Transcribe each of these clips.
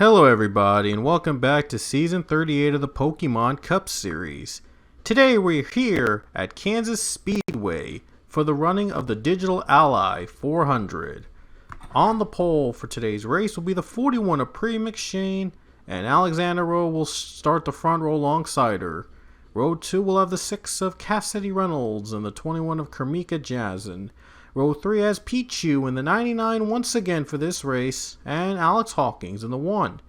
Hello everybody and welcome back to Season 38 of the Pokemon Cup Series. Today we're here at Kansas Speedway for the running of the Digital Ally 400. On the pole for today's race will be the 41 of Prix McShane, and Alexander Rowe will start the front row alongside her. Row 2 will have the 6 of Cassidy Reynolds and the 21 of Kermika Jazin. Row 3 has Pichu in the 99 once again for this race, and Alex Hawkins in the 1.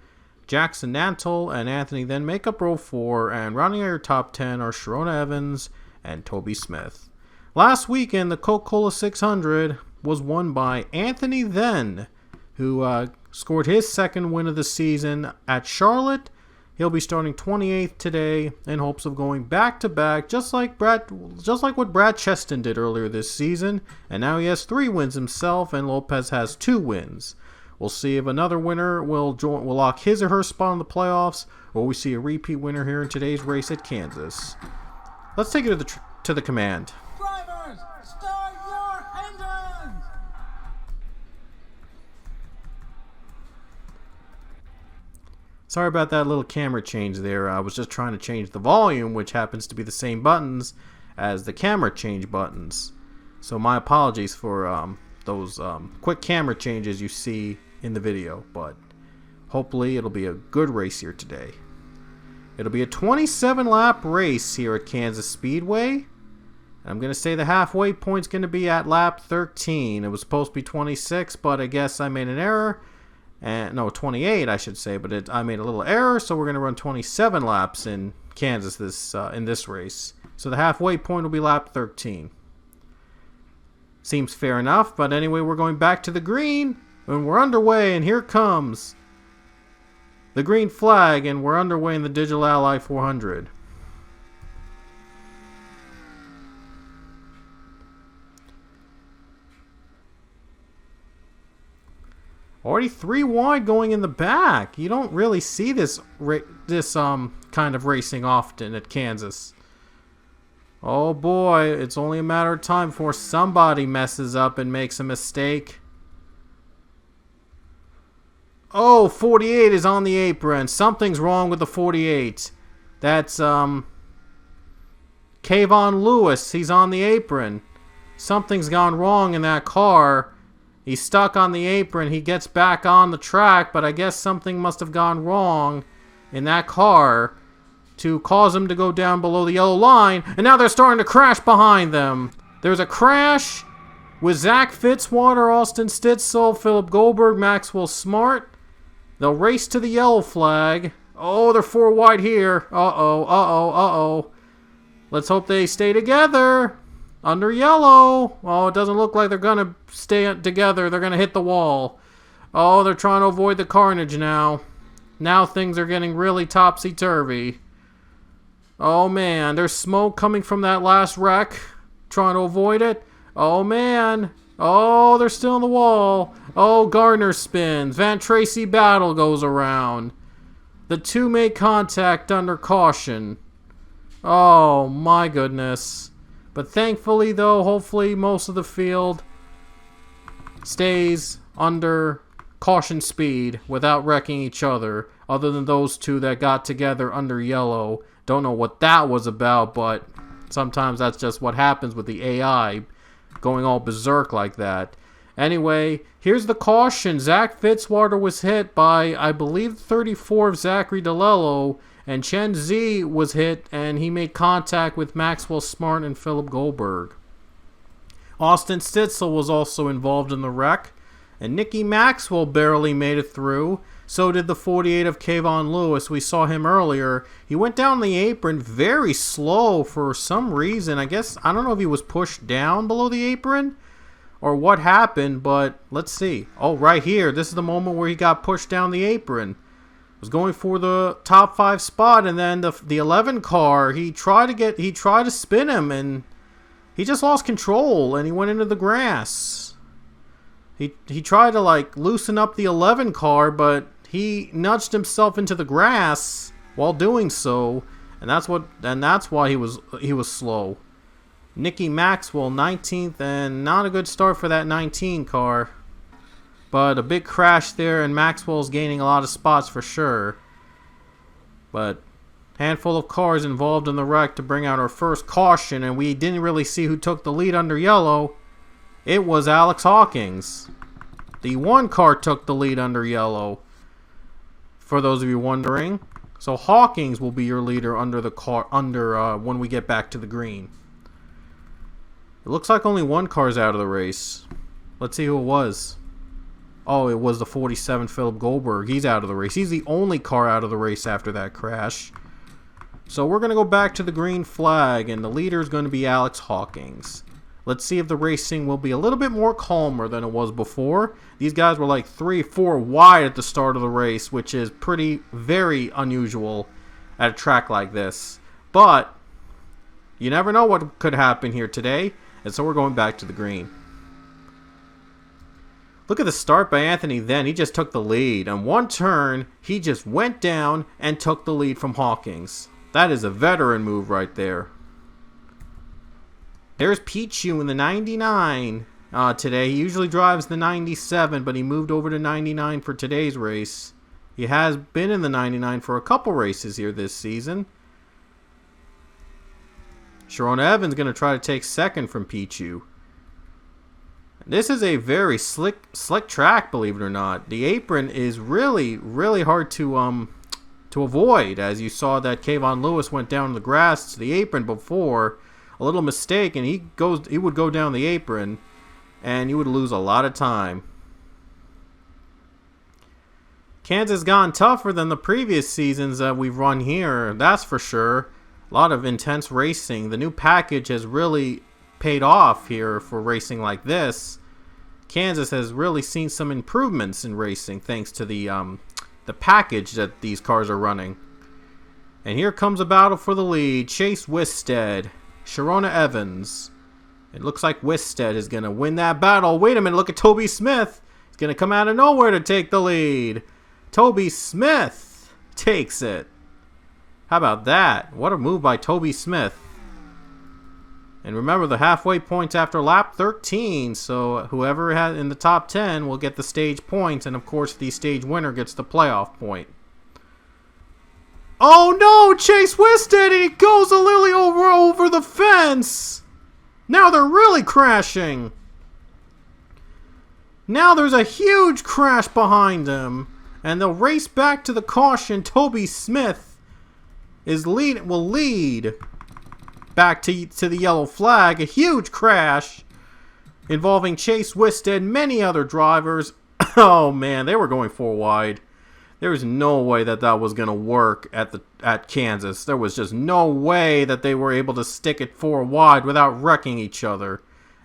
Jackson Nantle and Anthony then make up row 4, and rounding out your top 10 are Sharona Evans and Toby Smith. Last weekend, the Coca-Cola 600 was won by Anthony then, who scored his second win of the season at Charlotte. He'll be starting 28th today in hopes of going back-to-back, just like what Brad Cheston did earlier this season. And now he has 3 wins himself, and Lopez has 2 wins. We'll see if another winner will lock his or her spot in the playoffs, or we see a repeat winner here in today's race at Kansas. Let's take it to the command. Drivers, start your engines! Sorry about that little camera change there. I was just trying to change the volume, which happens to be the same buttons as the camera change buttons. So my apologies for those quick camera changes you see in the video, but hopefully it'll be a good race here today. It'll be a 27-lap race here at Kansas Speedway. I'm going to say the halfway point's going to be at lap 13. It was supposed to be 26, but I guess I made an error. No, 28 I should say, but I made a little error, so we're going to run 27 laps in Kansas in this race. So the halfway point will be lap 13. Seems fair enough, but anyway, we're going back to the green, and we're underway, and here comes the green flag, and we're underway in the Digital Ally 400. Already 3 wide going in the back. You don't really see this kind of racing often at Kansas. Oh boy, it's only a matter of time before somebody messes up and makes a mistake. Oh, 48 is on the apron. Something's wrong with the 48. That's Kayvon Lewis. He's on the apron. Something's gone wrong in that car. He's stuck on the apron. He gets back on the track, but I guess something must have gone wrong in that car to cause him to go down below the yellow line, and now they're starting to crash behind them. There's a crash with Zach Fitzwater, Austin Stitzel, Philip Goldberg, Maxwell Smart. They'll race to the yellow flag. Oh, they're 4 wide here. Uh-oh. Let's hope they stay together. Under yellow. Oh, it doesn't look like they're going to stay together. They're going to hit the wall. Oh, they're trying to avoid the carnage now. Now things are getting really topsy-turvy. Oh, man. There's smoke coming from that last wreck. Trying to avoid it. Oh, man. Oh, they're still on the wall. Oh, Gardner spins. Van Tracy battle goes around. The 2 make contact under caution. Oh, my goodness. But thankfully, though, hopefully most of the field stays under caution speed without wrecking each other, other than those 2 that got together under yellow. Don't know what that was about, but sometimes that's just what happens with the AI going all berserk like that. Anyway, here's the caution. Zach Fitzwater was hit by, I believe, 34 of Zachary DeLello, and Chen Z was hit, and he made contact with Maxwell Smart and Philip Goldberg. Austin Stitzel was also involved in the wreck, and Nicky Maxwell barely made it through. So did the 48 of Kayvon Lewis. We saw him earlier. He went down the apron very slow for some reason. I don't know if he was pushed down below the apron or what happened, but let's see. Oh, right here. This is the moment where he got pushed down the apron. Was going for the top 5 spot, and then the 11 car, he tried to spin him, and he just lost control, and he went into the grass. He tried to loosen up the 11 car, but he nudged himself into the grass while doing so, and that's why he was slow. Nicky Maxwell 19th, and not a good start for that 19 car. But a big crash there, and Maxwell's gaining a lot of spots for sure. But handful of cars involved in the wreck to bring out our first caution, and we didn't really see who took the lead under yellow. It was Alex Hawkins. The one car took the lead under yellow, for those of you wondering. So Hawkins will be your leader under the car when we get back to the green. It looks like only one car's out of the race. Let's see who it was. Oh, it was the 47 Philip Goldberg. He's out of the race. He's the only car out of the race after that crash. So we're going to go back to the green flag, and the leader is going to be Alex Hawkins. Let's see if the racing will be a little bit more calmer than it was before. These guys were like 3-4 wide at the start of the race, which is very unusual at a track like this. But you never know what could happen here today, and so we're going back to the green. Look at the start by Anthony then. He just took the lead. On one turn, he just went down and took the lead from Hawkins. That is a veteran move right there. There's Pichu in the 99 today. He usually drives the 97, but he moved over to 99 for today's race. He has been in the 99 for a couple races here this season. Sharona Evans going to try to take second from Pichu. This is a very slick track, believe it or not. The apron is really hard to avoid, as you saw that Kayvon Lewis went down the grass to the apron before. A little mistake, and he would go down the apron, and you would lose a lot of time. Kansas gone tougher than the previous seasons that we've run here, that's for sure. A lot of intense racing. The new package has really paid off here for racing like this. Kansas has really seen some improvements in racing thanks to the package that these cars are running. And here comes a battle for the lead. Chase Wisted, Sharona Evans. It looks like Wisted is going to win that battle. Wait a minute, look at Toby Smith. He's going to come out of nowhere to take the lead. Toby Smith takes it. How about that? What a move by Toby Smith. And remember, the halfway points after lap 13, so whoever had in the top 10 will get the stage points, and of course the stage winner gets the playoff point. Oh no, Chase Wisted, he goes a little over the fence. Now they're really crashing. Now there's a huge crash behind him, and they'll race back to the caution. Toby Smith will lead back to the yellow flag. A huge crash involving Chase Wisted and many other drivers. Oh man, they were going 4 wide. There was no way that was going to work at Kansas. There was just no way that they were able to stick it 4 wide without wrecking each other.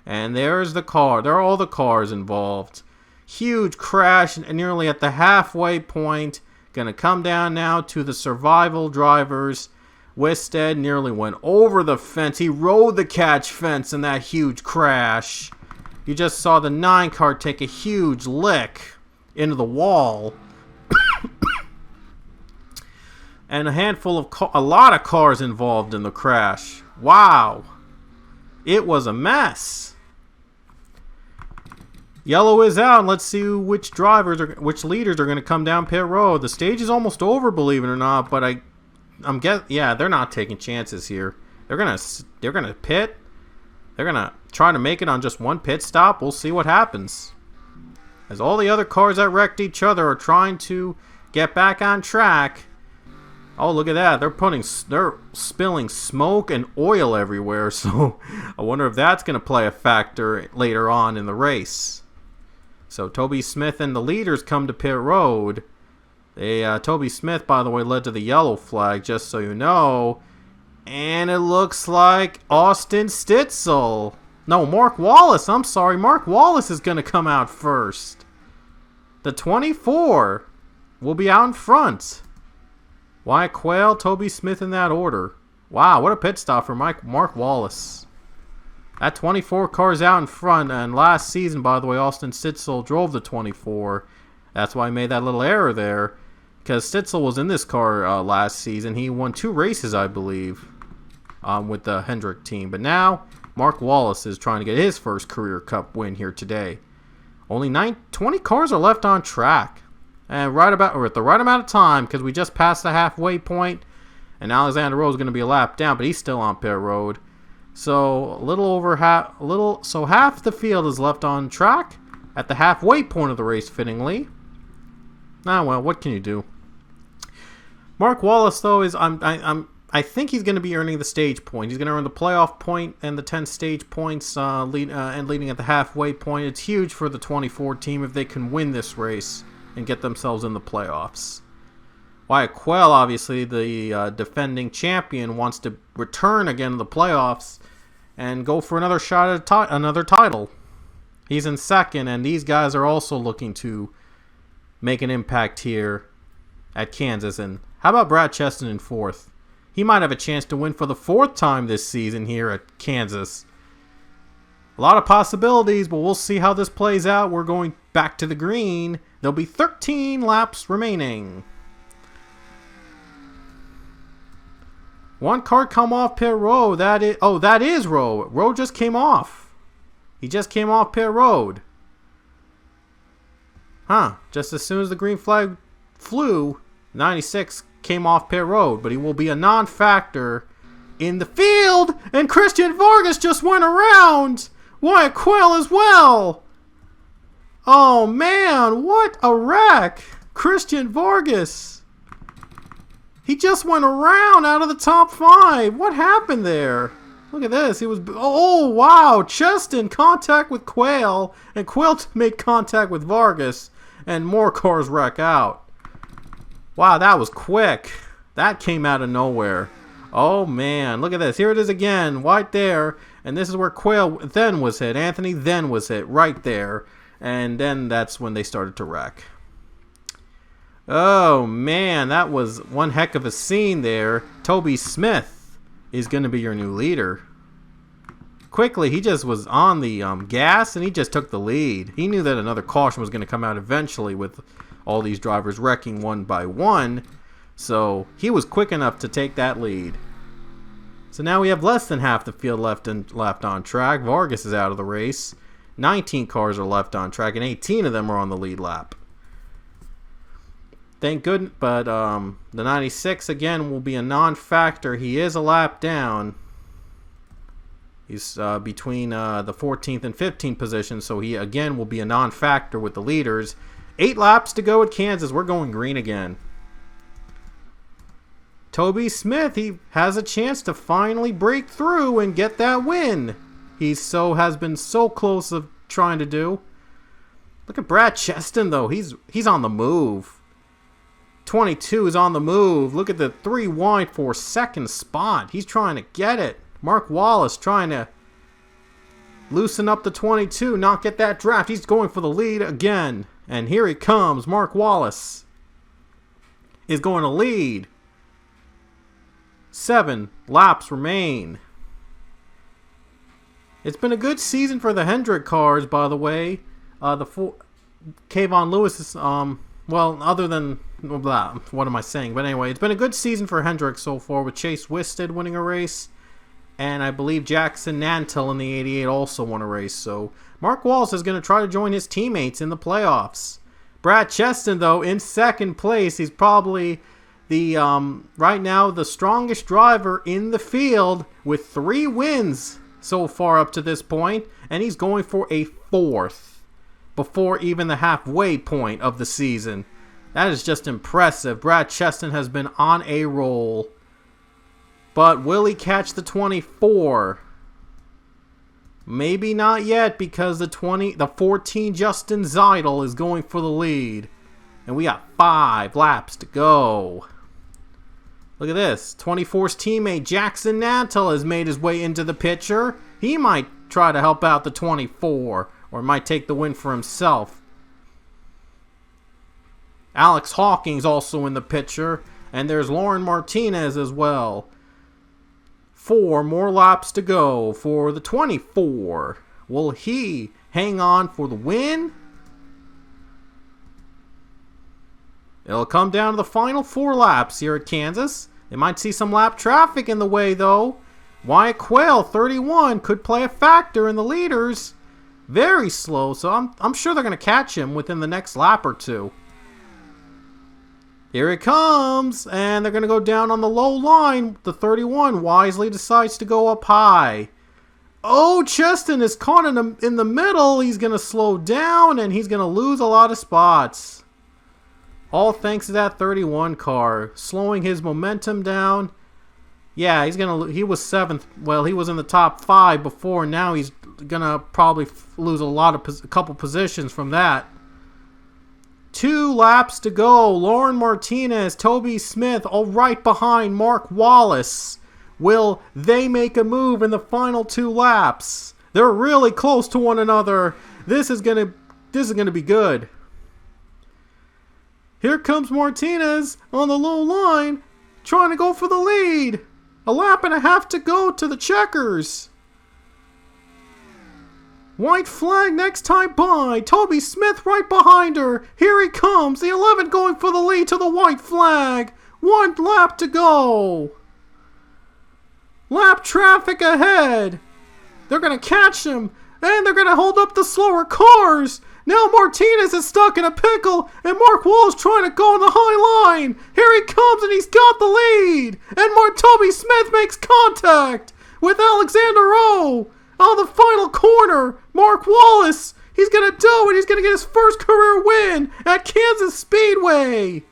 And there's the car. There are all the cars involved. Huge crash nearly at the halfway point. Going to come down now to the survival drivers. Wisted nearly went over the fence. He rode the catch fence in that huge crash. You just saw the 9 car take a huge lick into the wall. And a lot of cars involved in the crash. Wow. It was a mess. Yellow is out. Let's see which leaders are going to come down pit road. The stage is almost over, believe it or not, but yeah, they're not taking chances here. They're gonna pit. They're gonna try to make it on just one pit stop. We'll see what happens. As all the other cars that wrecked each other are trying to get back on track. Oh, look at that. They're spilling smoke and oil everywhere. So I wonder if that's gonna play a factor later on in the race. So Toby Smith and the leaders come to pit road. Toby Smith, by the way, led to the yellow flag, just so you know. And it looks like Austin Stitzel. No, Mark Wallace. I'm sorry. Mark Wallace is going to come out first. The 24 will be out in front. Wyatt Quayle, Toby Smith in that order. Wow, what a pit stop for Mark Wallace. That 24 car's out in front. And last season, by the way, Austin Stitzel drove the 24. That's why I made that little error there. Because Stitzel was in this car last season. He won 2 races, I believe, with the Hendrick team. But now, Mark Wallace is trying to get his first career cup win here today. Only 20 cars are left on track. And we're at the right amount of time because we just passed the halfway point. And Alexander Rose is going to be a lap down, but he's still on pit road. So half the field is left on track at the halfway point of the race, fittingly. Ah, well, what can you do? Mark Wallace, though, I think he's going to be earning the stage point. He's going to earn the playoff point and the 10 stage points leading at the halfway point. It's huge for the 24 team if they can win this race and get themselves in the playoffs. Wyatt Quell, obviously, the defending champion, wants to return again to the playoffs and go for another shot at another title. He's in second, and these guys are also looking to make an impact here at Kansas. And how about Brad Cheston in fourth? He might have a chance to win for the fourth time this season here at Kansas. A lot of possibilities, but we'll see how this plays out. We're going back to the green. There'll be 13 laps remaining. One car come off pit road. That is Rowe. Rowe just came off. He just came off pit road. Just as soon as the green flag flew, 96 came off pit road, but he will be a non-factor in the field. And Christian Vargas just went around Wyatt Quell as well. Oh man, what a wreck! Christian Vargas. He just went around out of the top 5. What happened there? Look at this. He was... Oh, wow. Cheston contact with Quayle. And Quayle made contact with Vargas. And more cars wreck out. Wow, that was quick. That came out of nowhere. Oh, man. Look at this. Here it is again. Right there. And this is where Quayle then was hit. Anthony then was hit. Right there. And then that's when they started to wreck. Oh, man, that was one heck of a scene there. Toby Smith is going to be your new leader. Quickly, he just was on the gas, and he just took the lead. He knew that another caution was going to come out eventually with all these drivers wrecking one by one. So he was quick enough to take that lead. So now we have less than half the field left on track. Vargas is out of the race. 19 cars are left on track, and 18 of them are on the lead lap. Thank goodness, but the 96 again will be a non-factor. He is a lap down. He's between the 14th and 15th position, so he again will be a non-factor with the leaders. 8 laps to go at Kansas. We're going green again. Toby Smith, he has a chance to finally break through and get that win. He has been so close of trying to do. Look at Brad Cheston though. He's on the move. 22 is on the move. Look at the 3 wide for second spot. He's trying to get it. Mark Wallace trying to loosen up the 22, not get that draft. He's going for the lead again. And here he comes. Mark Wallace is going to lead. 7 laps remain. It's been a good season for the Hendrick cars, by the way. Kayvon Lewis is, well, other than, blah, what am I saying? But anyway, it's been a good season for Hendrick so far, with Chase Wisted winning a race. And I believe Jackson Nantel in the 88 also won a race. So Mark Wallace is going to try to join his teammates in the playoffs. Brad Cheston, though, in second place. He's probably the right now the strongest driver in the field with 3 wins so far up to this point. And he's going for a 4th before even the halfway point of the season. That is just impressive. Brad Cheston has been on a roll. But will he catch the 24? Maybe not yet, because the 14 Justin Zeidel is going for the lead. And we got 5 laps to go. Look at this. 24's teammate Jackson Nantel has made his way into the picture. He might try to help out the 24, or might take the win for himself. Alex Hawking's also in the picture, and there's Lauren Martinez as well. 4 more laps to go for the 24. Will he hang on for the win? It'll come down to the final 4 laps here at Kansas. They might see some lap traffic in the way, though. Wyatt Quayle, 31, could play a factor in the leaders. Very slow, so I'm sure they're going to catch him within the next lap or two. Here it comes, and they're going to go down on the low line. The 31 wisely decides to go up high. Oh, Cheston is caught in the middle. He's going to slow down, and he's going to lose a lot of spots. All thanks to that 31 car, slowing his momentum down. Yeah, he was 7th. Well, he was in the top 5 before. Now he's going to probably lose a couple positions from that. 2 laps to go. Lauren Martinez, Toby Smith, all right behind Mark Wallace. Will they make a move in the final 2 laps? They're really close to one another. This is gonna be good. Here comes Martinez on the low line, trying to go for the lead. A lap and a half to go to the checkers. White flag next time by. Toby Smith right behind her. Here he comes. The 11 going for the lead to the white flag. 1 lap to go. Lap traffic ahead. They're going to catch him. And they're going to hold up the slower cars. Now Martinez is stuck in a pickle. And Mark Wall's trying to go on the high line. Here he comes and he's got the lead. And Toby Smith makes contact with Alexander O. On the final corner, Mark Wallace, he's going to do it. He's going to get his first career win at Kansas Speedway.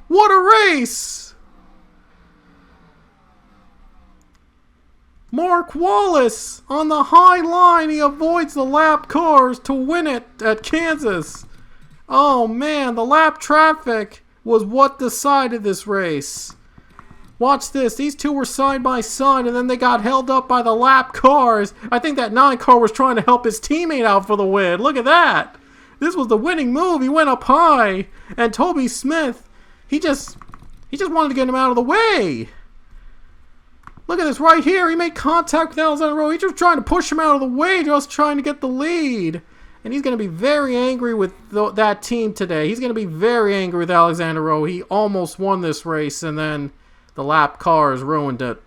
What a race. Mark Wallace on the high line. He avoids the lap cars to win it at Kansas. Oh man, the lap traffic was what decided this race. Watch this. These two were side by side, and then they got held up by the lap cars. I think that 9 car was trying to help his teammate out for the win. Look at that. This was the winning move. He went up high. And Toby Smith, he just wanted to get him out of the way. Look at this right here. He made contact with Alexander Rowe. He's just trying to push him out of the way, just trying to get the lead. And he's going to be very angry with that team today. He's going to be very angry with Alexander Rowe. He almost won this race, and then the lap cars ruined it.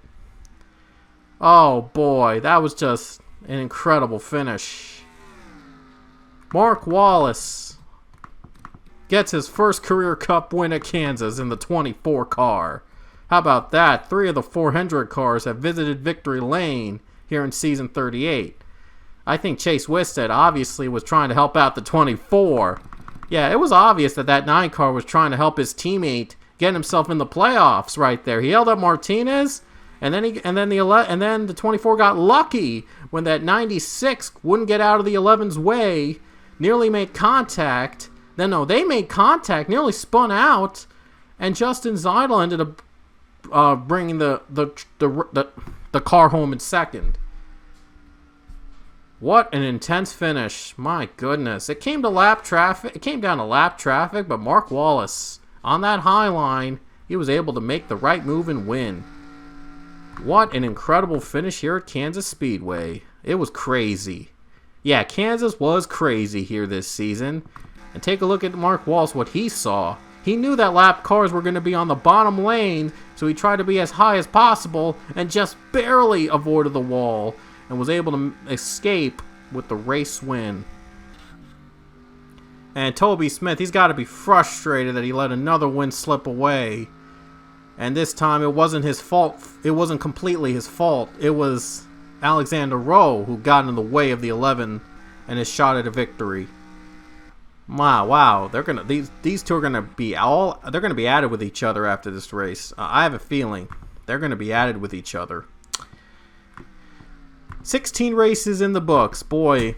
Oh boy, that was just an incredible finish. Mark Wallace gets his first career cup win at Kansas in the 24 car. How about that? 3 of the 400 cars have visited victory lane here in season 38. I think Chase Wisted obviously was trying to help out the 24. Yeah, it was obvious that 9 car was trying to help his teammate getting himself in the playoffs right there. He held up Martinez, and then the 24 got lucky when that 96 wouldn't get out of the 11's way, nearly made contact. They made contact, nearly spun out, and Justin Zeidel ended up bringing the car home in second. What an intense finish. My goodness. It came down to lap traffic, but Mark Wallace, on that high line, he was able to make the right move and win. What an incredible finish here at Kansas Speedway. It was crazy. Yeah, Kansas was crazy here this season. And take a look at Mark Wallace, what he saw. He knew that lap cars were going to be on the bottom lane, so he tried to be as high as possible and just barely avoided the wall and was able to escape with the race win. And Toby Smith, he's got to be frustrated that he let another win slip away. And this time it wasn't his fault. It wasn't completely his fault. It was Alexander Rowe who got in the way of the 11 and his shot at a victory. Wow. These two are gonna be added with each other after this race. I have a feeling they're gonna be added with each other. 16 races in the books. Boy,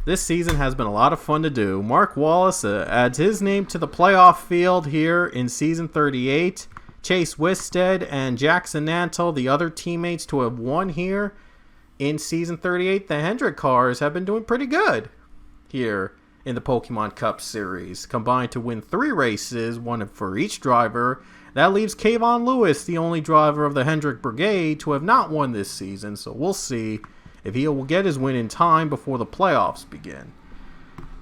this season has been a lot of fun to do. Mark Wallace adds his name to the playoff field here in season 38. Chase Wisted and Jackson Nantle, the other teammates to have won here in season 38. The Hendrick cars have been doing pretty good here in the Pokemon Cup Series, combined to win 3 races, one for each driver. That leaves Kayvon Lewis, the only driver of the Hendrick Brigade, to have not won this season, so we'll see if he will get his win in time before the playoffs begin.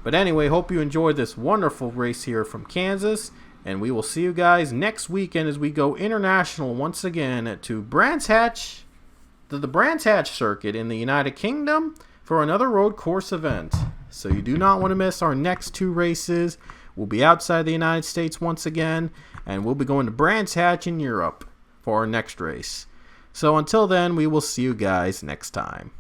But anyway, hope you enjoyed this wonderful race here from Kansas, and we will see you guys next weekend as we go international once again to the Brands Hatch circuit in the United Kingdom for another road course event. So you do not want to miss our next 2 races. We'll be outside the United States once again, and we'll be going to Brands Hatch in Europe for our next race. So until then, we will see you guys next time.